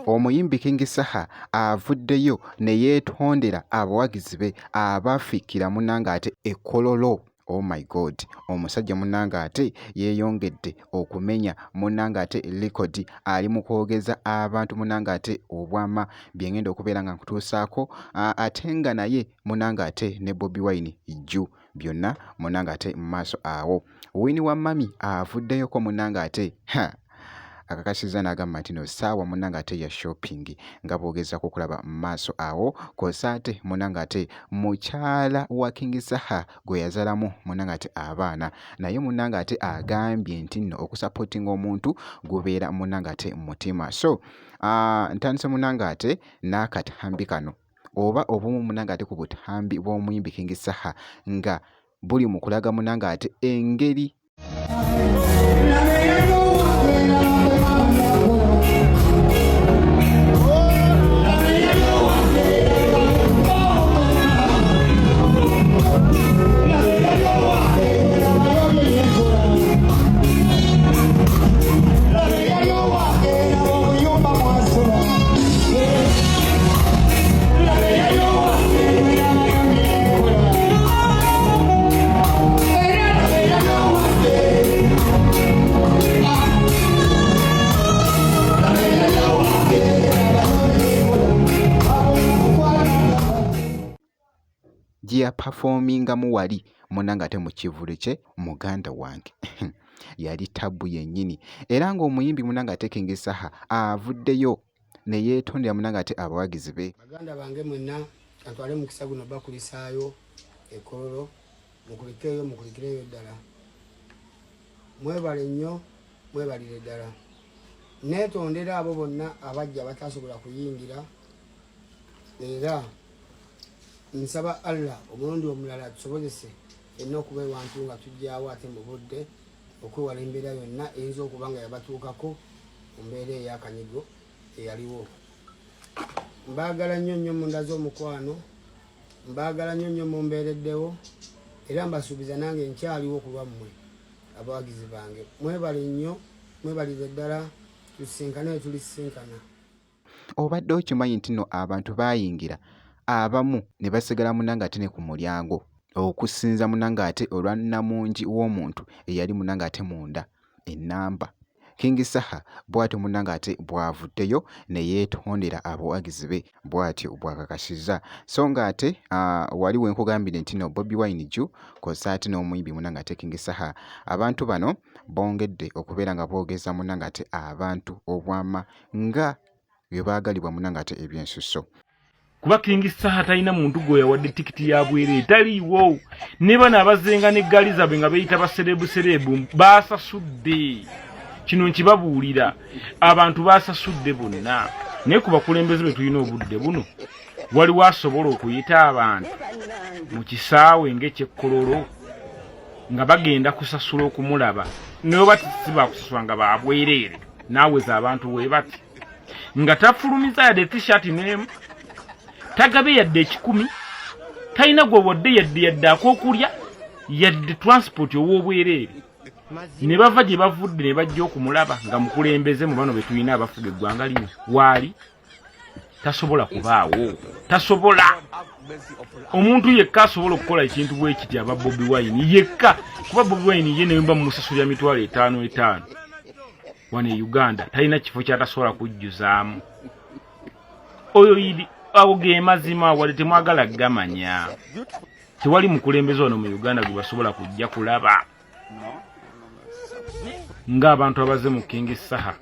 omuyimbi King Saha avuddeyo ne yeetondera abawagizi be abafikira munnanga ate ekkololo. Oh my God, omusajja munnanga ate yeeyongedde okumenya munnanga ate likodi ali mu kwogeza abantu munnanga ate obwama bye ngenda okubeera nga nkutuusaako ate nga naye munnanga ate ne Bobi Wine ijju byonna munnanga ate mu maaso awo. Winnie Wamami avuddeyoko munnanga ate akakasiza n'agamba nti no ssaawa munnanga ate ya shopping nga bwogezako okulaba mu maaso awo kosa ate munnanga ate mukyala wa King Saha gwe yazaalamu munnanga ate abaana naye munnanga ate agambye nti nno okusapootinga omuntu gubeera munnanga ate mutima. So ntandise munnanga ate n'akatambi kano oba obumu munnanga ate ku butambi bw'omuyimbi King Saha nga buli mu kulaga munnanga ate engeri gye performingamu wali munnanga ate mu kivule kye muganda wange yali tabu yennyini era ng'omuyimbi munnanga ate King Saha avuddeyo ne yeetondera munnanga ate abawagizi be. Baganda bange mwenna atwale mukisa guno bakulisaayo ekkololo mukulikeeyo mukulikireeyo ddala mwebale nnyo mwebalire ddala neetondera abo bonna abajja batasobola kuyingira era nsaba Allah omulundi omulala tusobozese enna okuba ewantu nga tujjaawo ate mu budde okwewala embeera yonna eyinza okuba nga yabatuukako mu mbeera ey'akanyigo eyaliwo. Mbaagala nnyo nnyo munda z'omukwano mbaagala nnyo nnyo mumbeereddewo era mbasuubiza nange nkyaliwo ku lwammwe abawagizi bange mwebale nnyo mwebalire ddala tusisinkane tulisinkana. Obadde okimanyi nti nno abantu baayingira abamu ne basigala munnanga ate ne ku mulyango okusinza munnanga ate olwa nnamungi w'omuntu eyali munnanga ate munda ennamba. King Saha bw'atyo munnanga ate bw'avuddeyo ne yeetondera abawagizi be bw'atyo bw'akakasiza so nga ate wali we nkugambire nti no Bobi Wine jju kosa ate n'omuyimbi munnanga ate King Saha abantu bano bongedde okubeera nga boogeza munnanga ate abantu obwama nga bye baagalibwa munnanga ate ebyensusso. Kuba King Saha talina muntu gwe yawadde tikiti ya bwereere taliiwo ne bano abazenga n'eggaali zaabwe nga beeyita baserebu baasasudde kino nkibabuulira abantu baasasudde bonna naye ku bakulembeze be tulina obudde buno waliwo asobola okuyita abantu mu kisaawe ng'ekyekkololo nga bagenda kusasula okumulaba naye bati si bakusasula nga babwereere naaweza abantu we bati nga tafulumiza yadde t-shirt n'emu tagabe yadde 10 talina gwe wadde yadde ak'okulya yadde transport ow'obwereere ne bava gye bavudde ne bajja okumulaba nga mukulembeze mu bano be tulina abafuga eggwanga lino waali tasobola kubaawo tasobola omuntu yekka asobola okukola ekintu bwe kiti aba Bobi Wine yekka kuba Bobi Wine ye ne mba musasulya mitwalo 5 wano e Uganda talina kifo kyatasobola kujjuzaamu oyo yidi awo ge mazima wali temwagala gamanya tewali mukulembeze wano mu Uganda gwe basobola kujja kulaba ng'abantu abaze mu King Saha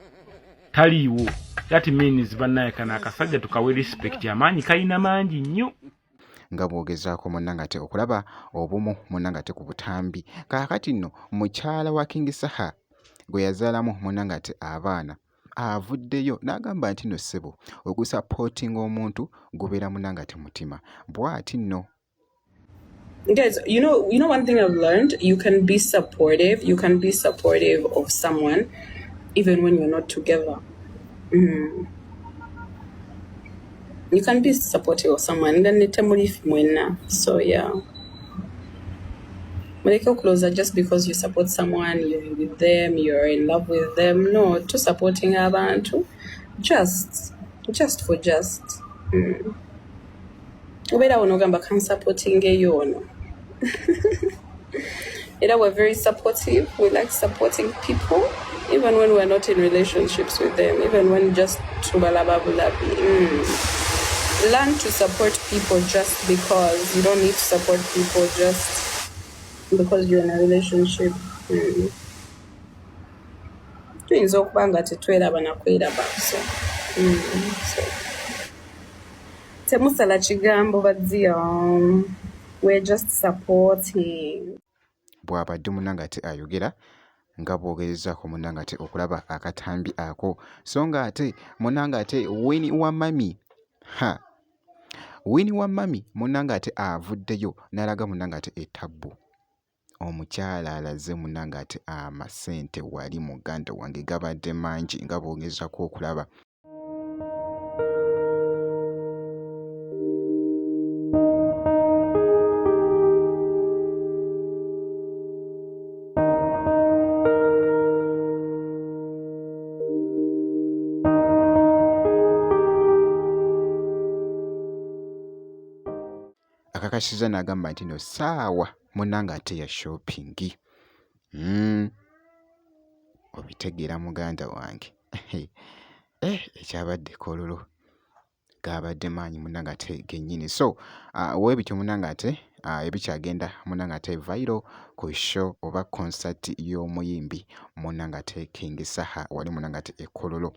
taliiwo. That means bannaye kana akasajja tukawe respect amaanyi kalina mangi nnyo nga bwogezaako munnanga ate okulaba obumu munnanga ate ku butambi. Kaakati nno mukyala wa King Saha gwe yazaalamu munnanga ate abaana avuddeyo n'agamba nti nno ssebo okusapootinga omuntu gubeera munnanga ate mutima bw'ati nno. Guys, you know one thing I've learned, you can be supportive of someone even when you're not together. You can be supportive of someone and then so yeah. When they come closer just because you support someone, you're with them, you're in love with them. No, to supporting abantu, just just for just ubera onogamba can supporting yono. We're very supportive. We like supporting people, even when we're not in relationships with them, even when just learn to support people just because. You don't need to support people just because you're in a relationship. So temusala kigambo badziyo, we're just supporting. bw'abadde munnanga ate ayogera nga bw'ogerezaako munnanga ate okulaba akatambi ako, so nga ate munnanga ate Winnie Wamami munnanga ate avuddeyo n'alaga munnanga ate ettabbu. Omukyala alaze munnanga ate amasente wali muganda wange gabadde mangi nga bw'ogezaako okulaba. Akakasiza n'agamba nti no saawa munnanga ate ya shopping. Obitegeera muganda wange. Ekyabadde kololo gabadde maanyi munnanga ate gennyini. So weebityo munnanga ate ebikyagenda munnanga ate viral ku show oba concert y'omuyimbi munnanga ate King Saha wali munnanga ate ekololo.